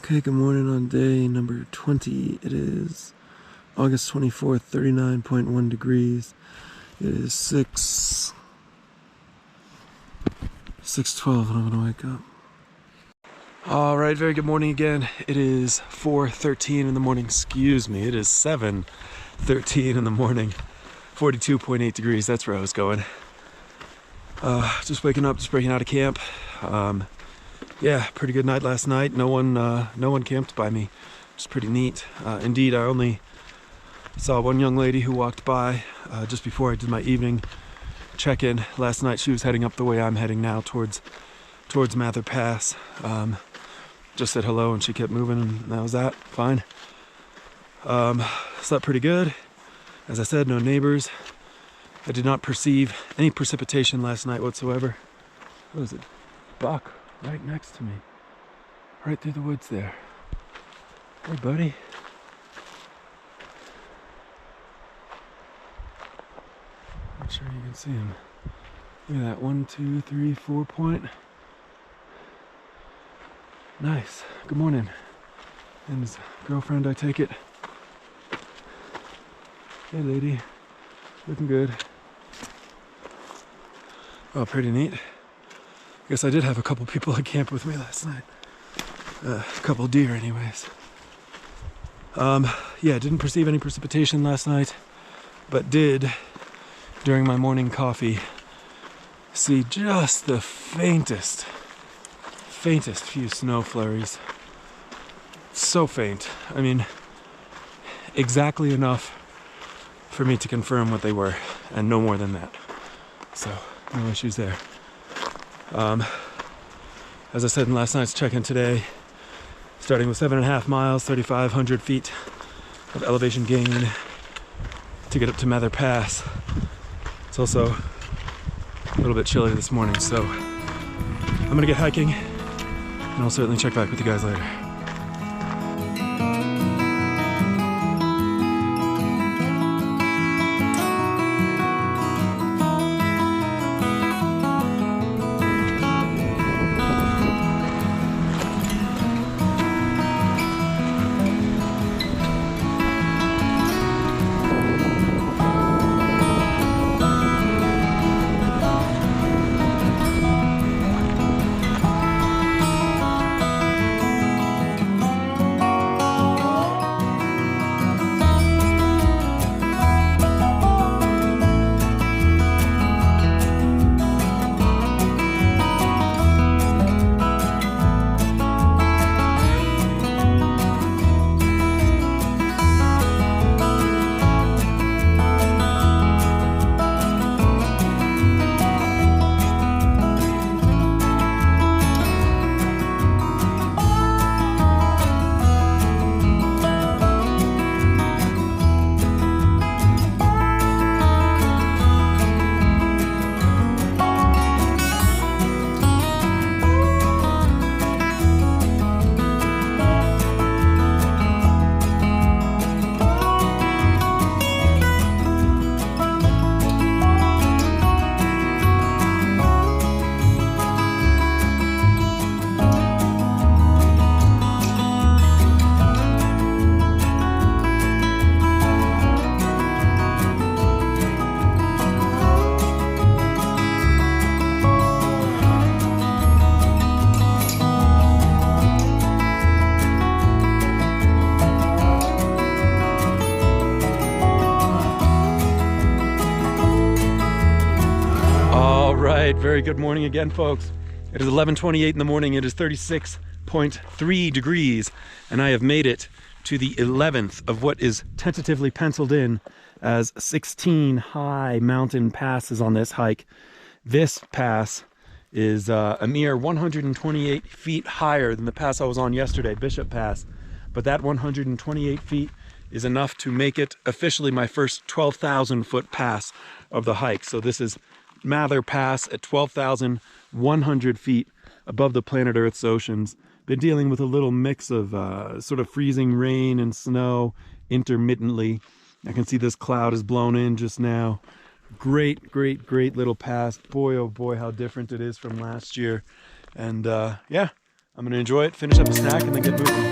Okay, good morning on day number 20. It is August 24th, 39.1 degrees. It is 6:12 and I'm gonna wake up. Alright, very good morning again. It is 4:13 in the morning, excuse me, it is 7:13 in the morning. 42.8 degrees, that's where I was going. Just waking up, just breaking out of camp. Yeah, pretty good night last night. No one camped by me, which is pretty neat. Indeed, I only saw one young lady who walked by just before I did my evening check-in last night. She was heading up the way I'm heading now, towards Mather Pass. Just said hello and she kept moving, and that was that. Fine. Slept pretty good. As I said, no neighbors. I did not perceive any precipitation last night whatsoever. What is it? Buck right next to me. Right through the woods there. Hey, buddy. Not sure you can see him. Look at that. 1, 2, 3, 4 point. Nice. Good morning. And his girlfriend, I take it. Hey, lady. Looking good. Oh, pretty neat. Guess I did have a couple people at camp with me last night. A couple deer anyways. Yeah, didn't perceive any precipitation last night, but did, during my morning coffee, see just the faintest few snow flurries. So faint. I mean, exactly enough for me to confirm what they were, and no more than that. So, no issues there. As I said in last night's check-in today, starting with 7.5 miles, 3,500 feet of elevation gain to get up to Mather Pass. It's also a little bit chilly this morning, so I'm gonna get hiking, and I'll certainly check back with you guys later. Very good morning again, folks. It is 11:28 in the morning. It is 36.3 degrees, and I have made it to the 11th of what is tentatively penciled in as 16 high mountain passes on this hike. This pass is a mere 128 feet higher than the pass I was on yesterday, Bishop Pass. But that 128 feet is enough to make it officially my first 12,000 foot pass of the hike. So this is Mather Pass at 12,100 feet above the planet Earth's oceans. Been dealing with a little mix of sort of freezing rain and snow intermittently. I can see this cloud is blown in just now. Great little pass. Boy, oh boy, how different it is from last year. And yeah, I'm gonna enjoy it, finish up a snack, and then get moving.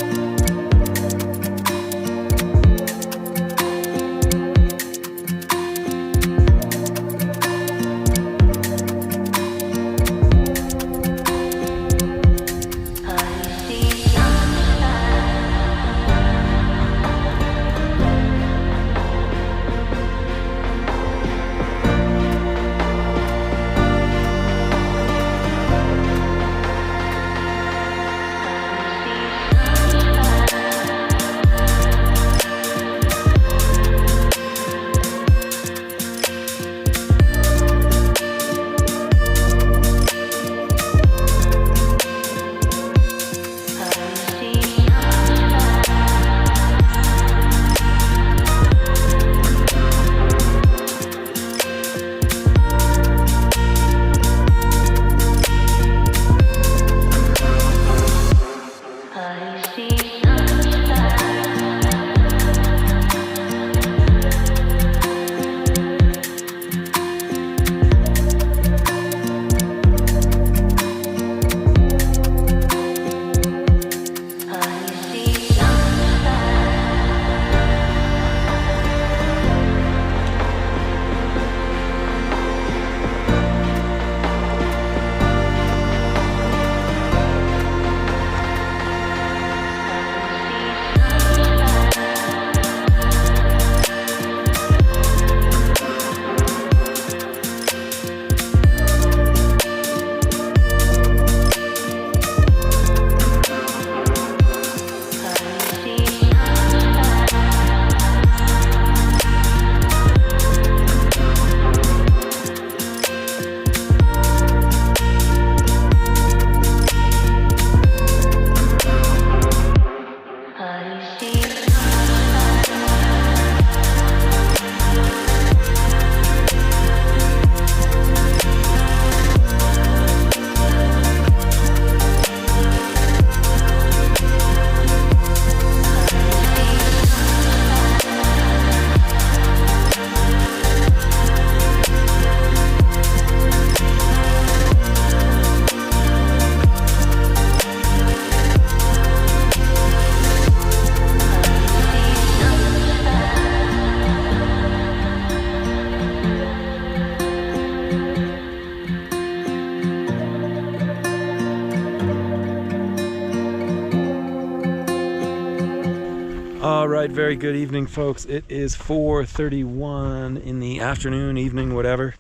All right, very good evening, folks. It is 4:31 in the afternoon, evening, whatever.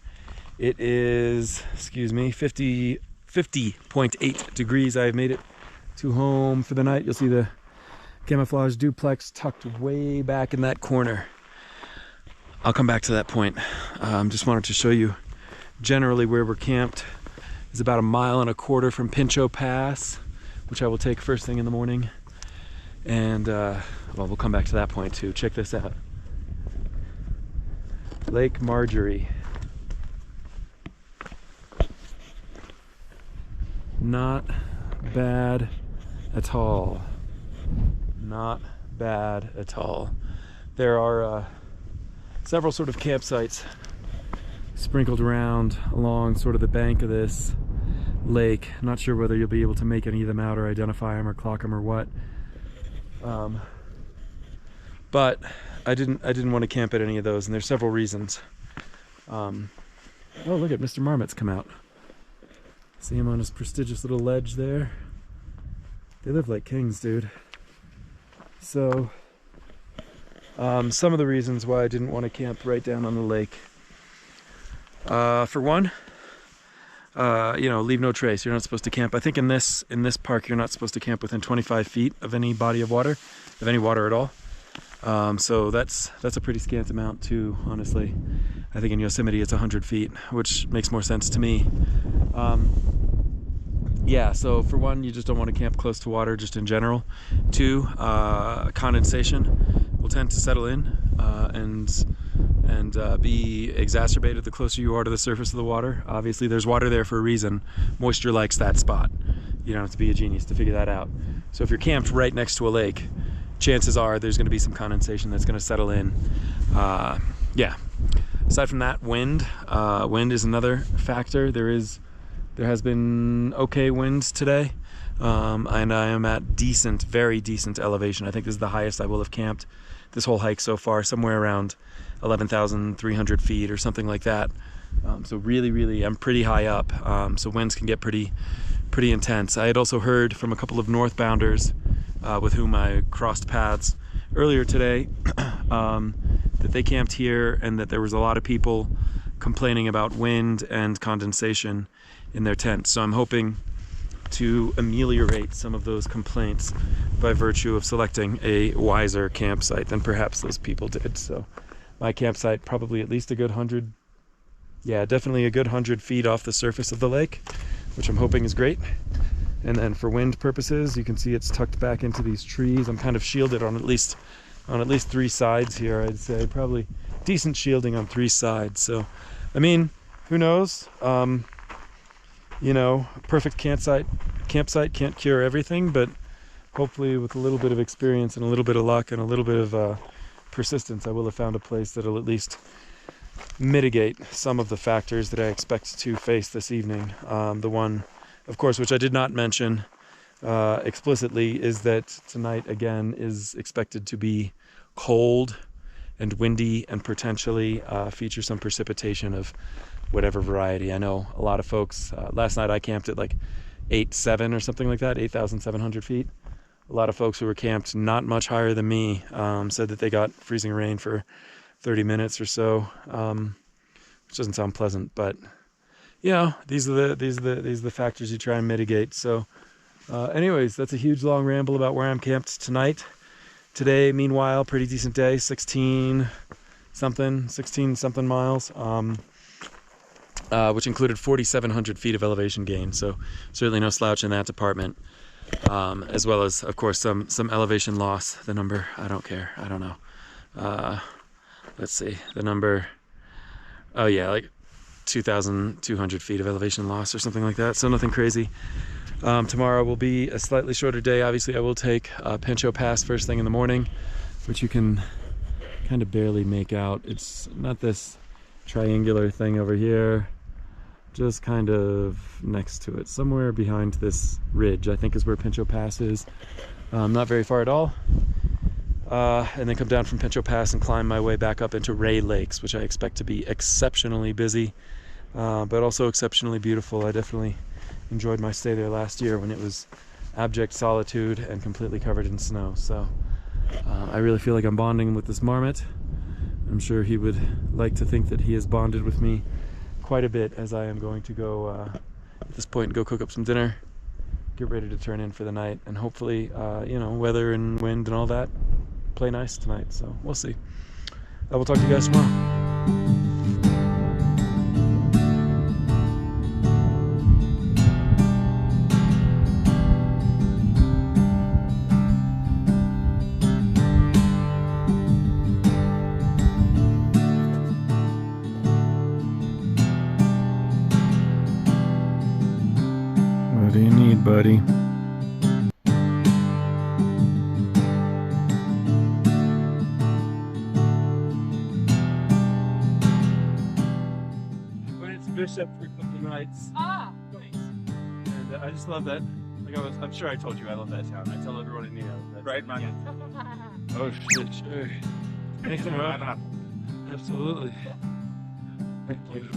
It is, 50.8 degrees. I have made it to home for the night. You'll see the camouflage duplex tucked way back in that corner. I'll come back to that point. Just wanted to show you generally where we're camped. It's about 1.25 miles from Pinchot Pass, which I will take first thing in the morning. And well, we'll come back to that point too. Check this out. Lake Marjorie. Not bad at all. Not bad at all. There are several sort of campsites sprinkled around along sort of the bank of this lake. Not sure whether you'll be able to make any of them out or identify them or clock them or what. But I didn't want to camp at any of those, and there's several reasons. Oh, look at Mr. Marmot's come out. See him on his prestigious little ledge there. They live like kings, dude. So some of the reasons why I didn't want to camp right down on the lake. For one, leave no trace. You're not supposed to camp. I think in this park, you're not supposed to camp within 25 feet of any body of water, of any water at all. So that's a pretty scant amount too, honestly. I think in Yosemite it's 100 feet, which makes more sense to me. Yeah, so for one, you just don't want to camp close to water just in general. Two, condensation will tend to settle in and be exacerbated the closer you are to the surface of the water. Obviously there's water there for a reason. Moisture likes that spot. You don't have to be a genius to figure that out. So if you're camped right next to a lake, chances are there's going to be some condensation that's going to settle in. Yeah. Aside from that, wind is another factor. There has been okay winds today. and I am at decent, very decent elevation. I think this is the highest I will have camped this whole hike so far, somewhere around 11,300 feet or something like that. So really, I'm pretty high up. So winds can get pretty intense. I had also heard from a couple of northbounders with whom I crossed paths earlier today that they camped here and that there was a lot of people complaining about wind and condensation in their tents. So I'm hoping to ameliorate some of those complaints by virtue of selecting a wiser campsite than perhaps those people did. So my campsite probably at least a good 100, yeah, definitely a good 100 feet off the surface of the lake, which I'm hoping is great. And then for wind purposes, you can see it's tucked back into these trees. I'm kind of shielded on at least 3 sides here, I'd say. Probably decent shielding on 3 sides. So, I mean, who knows? You know, perfect campsite can't cure everything, but hopefully with a little bit of experience and a little bit of luck and a little bit of persistence, I will have found a place that'll at least mitigate some of the factors that I expect to face this evening. The one, of course, which I did not mention explicitly, is that tonight again is expected to be cold and windy and potentially feature some precipitation of whatever variety. I know a lot of folks, last night I camped at like 8,700 or something like that, 8,700 feet. A lot of folks who were camped not much higher than me said that they got freezing rain for 30 minutes or so, which doesn't sound pleasant, but you know, these are the factors you try and mitigate. So anyways, that's a huge long ramble about where I'm camped tonight. Today, meanwhile, pretty decent day, 16 something miles, which included 4,700 feet of elevation gain. So certainly no slouch in that department. As well as, of course, some elevation loss. The number, I don't care. I don't know. Let's see. The number, oh yeah, like 2,200 feet of elevation loss or something like that. So nothing crazy. Tomorrow will be a slightly shorter day. Obviously, I will take Pinchot Pass first thing in the morning, which you can kind of barely make out. It's not this triangular thing over here, just kind of next to it, somewhere behind this ridge, I think is where Pinchot Pass is. Not very far at all. And then come down from Pinchot Pass and climb my way back up into Ray Lakes, which I expect to be exceptionally busy, but also exceptionally beautiful. I definitely enjoyed my stay there last year when it was abject solitude and completely covered in snow. So I really feel like I'm bonding with this marmot. I'm sure he would like to think that he has bonded with me quite a bit, as I am going to go at this point go cook up some dinner, get ready to turn in for the night, and hopefully you know, weather and wind and all that play nice tonight. So we'll see. I will talk to you guys tomorrow. What do you need, buddy? But it's Bishop for a couple of nights. Ah, nice. And I just love that. Like I'm sure I told you I love that town. I tell everyone in Neo. Right, man? Yeah. Oh shit, sure. Thanks, bro. Absolutely. Thank you.